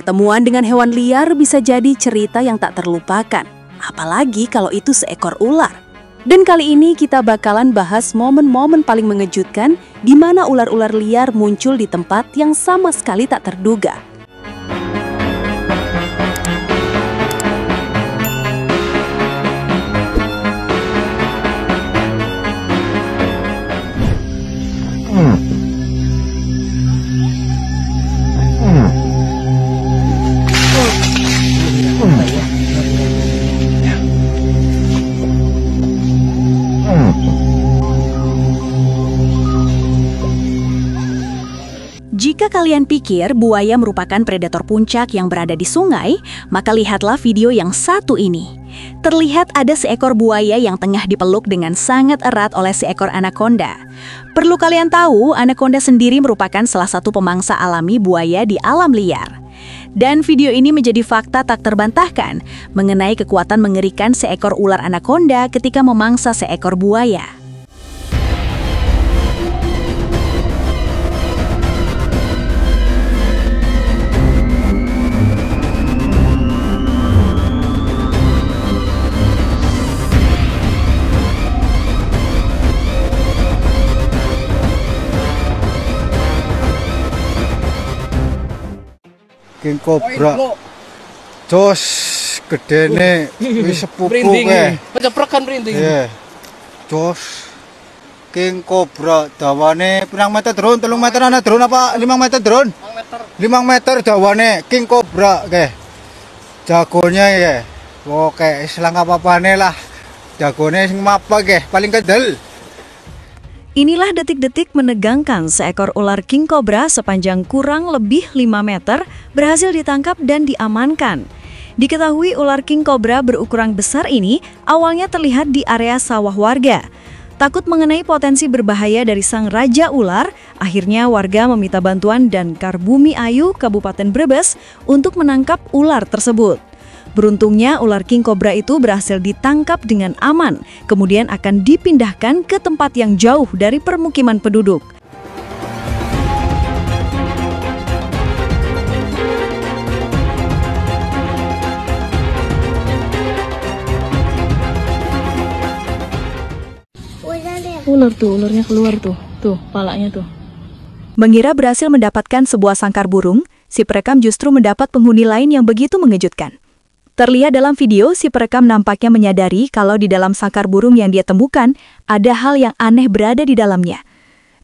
Pertemuan dengan hewan liar bisa jadi cerita yang tak terlupakan, apalagi kalau itu seekor ular. Dan kali ini kita bakalan bahas momen-momen paling mengejutkan di mana ular-ular liar muncul di tempat yang sama sekali tak terduga. Jika kalian pikir buaya merupakan predator puncak yang berada di sungai, maka lihatlah video yang satu ini. Terlihat ada seekor buaya yang tengah dipeluk dengan sangat erat oleh seekor anaconda. Perlu kalian tahu, anaconda sendiri merupakan salah satu pemangsa alami buaya di alam liar. Dan video ini menjadi fakta tak terbantahkan mengenai kekuatan mengerikan seekor ular anaconda ketika memangsa seekor buaya. King Cobra, jos gedene wis sepupu kae. Penceprekan merinding. Iya. Jos King Cobra dawane pirang meter drone? 3 meter ana drone apa 5 meter drone? 5 meter dawane King Cobra kae. Jagonya ya. Oke, selang apa-apane lah. Jagone sing mapa kae, paling kedel. Inilah detik-detik menegangkan seekor ular King Cobra sepanjang kurang lebih 5 meter berhasil ditangkap dan diamankan. Diketahui ular King Cobra berukuran besar ini awalnya terlihat di area sawah warga. Takut mengenai potensi berbahaya dari sang raja ular, akhirnya warga meminta bantuan Damkar Bumi Ayu Kabupaten Brebes untuk menangkap ular tersebut. Beruntungnya ular King Cobra itu berhasil ditangkap dengan aman, kemudian akan dipindahkan ke tempat yang jauh dari permukiman penduduk. Ular tuh, ularnya keluar tuh palanya tuh. Mengira berhasil mendapatkan sebuah sangkar burung, si perekam justru mendapat penghuni lain yang begitu mengejutkan. Terlihat dalam video, si perekam nampaknya menyadari kalau di dalam sangkar burung yang dia temukan, ada hal yang aneh berada di dalamnya.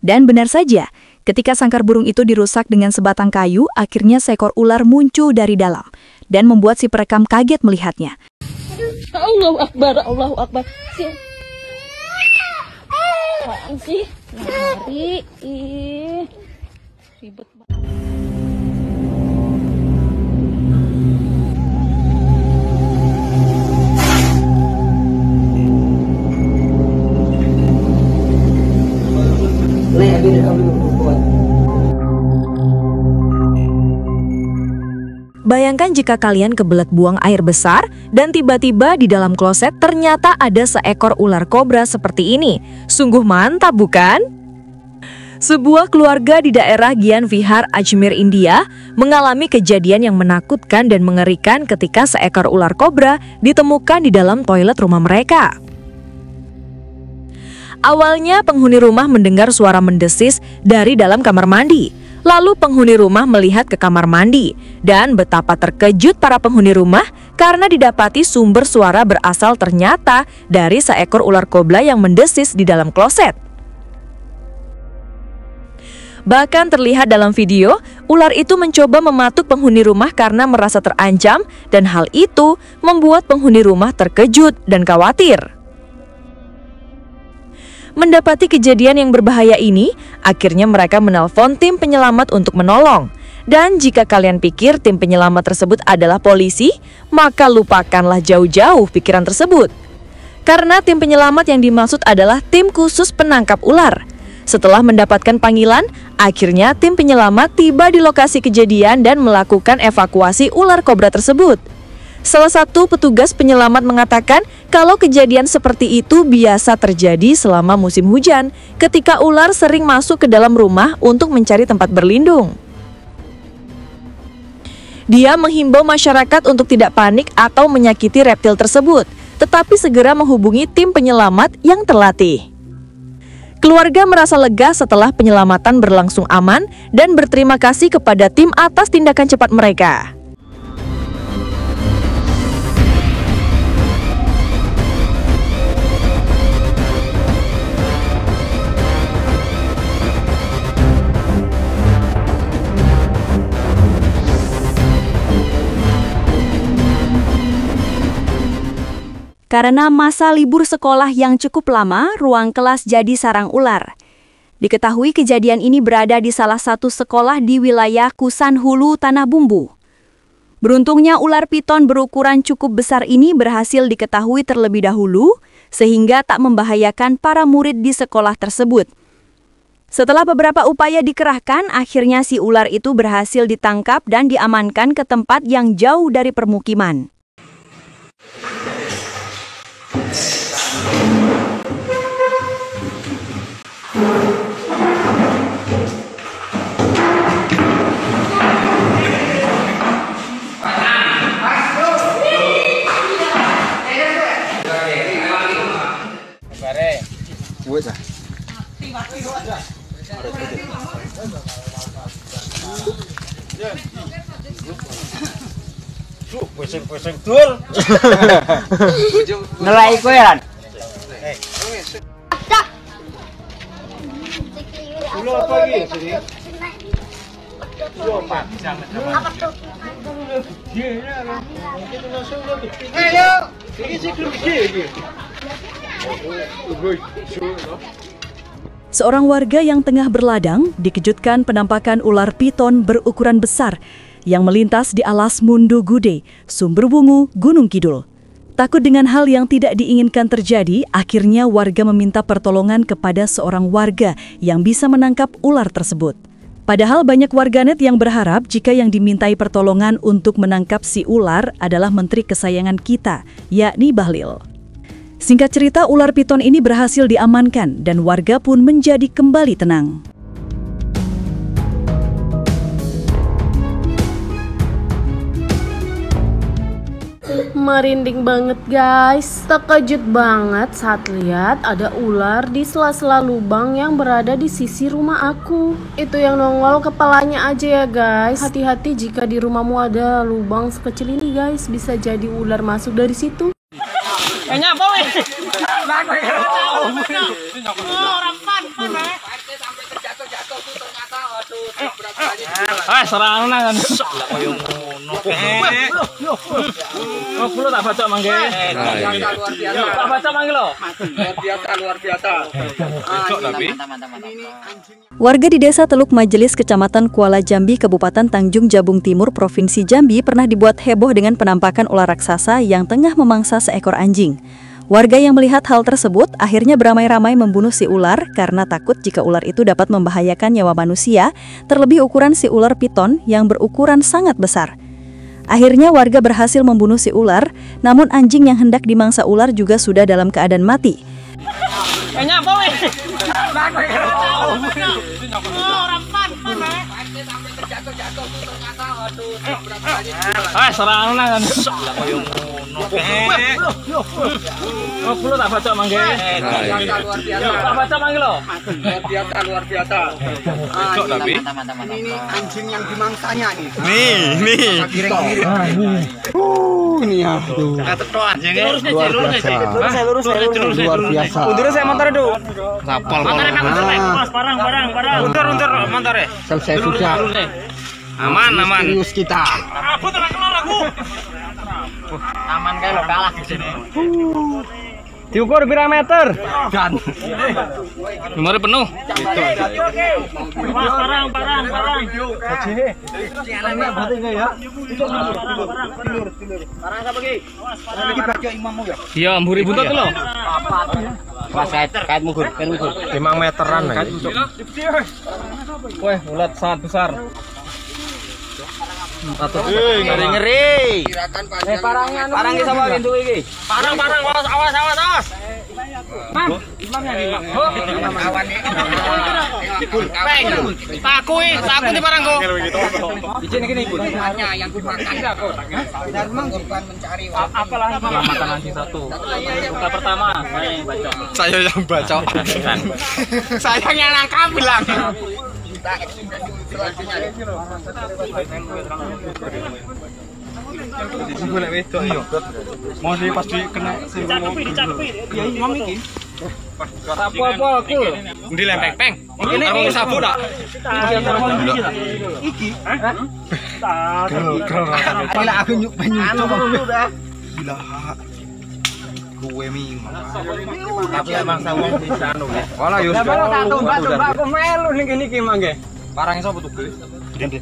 Dan benar saja, ketika sangkar burung itu dirusak dengan sebatang kayu, akhirnya seekor ular muncul dari dalam, dan membuat si perekam kaget melihatnya. Allahu Akbar, Allahu Akbar. Apaan sih? Lari. Ribet banget. Bayangkan jika kalian kebelet buang air besar dan tiba-tiba di dalam kloset ternyata ada seekor ular kobra seperti ini. Sungguh mantap bukan? Sebuah keluarga di daerah Gian Vihar, Ajmer, India mengalami kejadian yang menakutkan dan mengerikan ketika seekor ular kobra ditemukan di dalam toilet rumah mereka. Awalnya penghuni rumah mendengar suara mendesis dari dalam kamar mandi. Lalu penghuni rumah melihat ke kamar mandi dan betapa terkejut para penghuni rumah karena didapati sumber suara berasal ternyata dari seekor ular kobra yang mendesis di dalam kloset. Bahkan terlihat dalam video, ular itu mencoba mematuk penghuni rumah karena merasa terancam dan hal itu membuat penghuni rumah terkejut dan khawatir. Mendapati kejadian yang berbahaya ini, akhirnya mereka menelpon tim penyelamat untuk menolong. Dan jika kalian pikir tim penyelamat tersebut adalah polisi, maka lupakanlah jauh-jauh pikiran tersebut. Karena tim penyelamat yang dimaksud adalah tim khusus penangkap ular. Setelah mendapatkan panggilan, akhirnya tim penyelamat tiba di lokasi kejadian dan melakukan evakuasi ular kobra tersebut. Salah satu petugas penyelamat mengatakan kalau kejadian seperti itu biasa terjadi selama musim hujan ketika ular sering masuk ke dalam rumah untuk mencari tempat berlindung. Dia menghimbau masyarakat untuk tidak panik atau menyakiti reptil tersebut, tetapi segera menghubungi tim penyelamat yang terlatih. Keluarga merasa lega setelah penyelamatan berlangsung aman dan berterima kasih kepada tim atas tindakan cepat mereka. Karena masa libur sekolah yang cukup lama, ruang kelas jadi sarang ular. Diketahui kejadian ini berada di salah satu sekolah di wilayah Kusan Hulu, Tanah Bumbu. Beruntungnya ular piton berukuran cukup besar ini berhasil diketahui terlebih dahulu, sehingga tak membahayakan para murid di sekolah tersebut. Setelah beberapa upaya dikerahkan, akhirnya si ular itu berhasil ditangkap dan diamankan ke tempat yang jauh dari permukiman. Pusing-pusing dul. Nelai kowe lan. Dulu apa lagi sini? Dulu apa? Apa tuh? Ayo, ini sih belum gede. Seorang warga yang tengah berladang dikejutkan penampakan ular piton berukuran besar yang melintas di alas Mundu Gude, Sumberwungu, Gunung Kidul. Takut dengan hal yang tidak diinginkan terjadi, akhirnya warga meminta pertolongan kepada seorang warga yang bisa menangkap ular tersebut. Padahal banyak warganet yang berharap jika yang dimintai pertolongan untuk menangkap si ular adalah menteri kesayangan kita, yakni Bahlil. Singkat cerita, ular piton ini berhasil diamankan dan warga pun menjadi kembali tenang. Merinding banget guys. Terkejut banget saat lihat ada ular di sela-sela lubang yang berada di sisi rumah aku. Itu yang nongol kepalanya aja ya guys. Hati-hati jika di rumahmu ada lubang sekecil ini guys, bisa jadi ular masuk dari situ. Nyapa weh. Serang nang. Koyo ngono. Oh, kulo tak baca mangke. Tak baca mangke lho. Luar biasa. Warga di Desa Teluk Majelis, Kecamatan Kuala Jambi, Kabupaten Tanjung Jabung Timur, Provinsi Jambi pernah dibuat heboh dengan penampakan ular raksasa yang tengah memangsa seekor anjing. Warga yang melihat hal tersebut akhirnya beramai-ramai membunuh si ular karena takut jika ular itu dapat membahayakan nyawa manusia, terlebih ukuran si ular piton yang berukuran sangat besar. Akhirnya warga berhasil membunuh si ular, namun anjing yang hendak dimangsa ular juga sudah dalam keadaan mati. Nyapa weh. Serang nang. Koyo ngono. Oh, kulo tak baca mangke. Tak baca mangke lho. Luar biasa. Ini anjing yang dimangsanya nih. Nih. Ini ya. Ketok anjingnya. Lurus. Luar biasa. Mundur saya motor itu. Sapal. Barang. Mundur motornya. Selesai sudah. Aman. Serius kita. Aku tenang keluar aku. Aman kayak lo kalah di sini. Diukur berapa meter? Dan. Nomornya penuh. Barang. Barang apa lagi? Ini baca imammu ya. Iya, mburi buntut lo. Pas kait mugur. 5 meteran ya. Wah, ulat sangat besar. Ngeri. Parang ki sama pintu iki. Parang, awas. Saku di barang kok. Izin gini ibu. Yang dimakan dan mengorban mencari apalah keselamatan anjing satu. Luka pertama saya yang baca. Saya yang nangkap bilang. Mau di pasti kena dicakupi. Ya imam iki. Apa aku? Ndi lempeng peng. Ini sabu tak? Iki. Hah? Gila aku nyup dah. Gila. Gue mimah. Tapi emang sawung bisa anu ya. Wala yo. Tumbak aku melu ning iki mangke. Barang sapa tuh, Gus? Gede.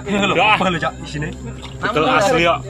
Lho, apa lho, Cak, di sini? Betul asli kok.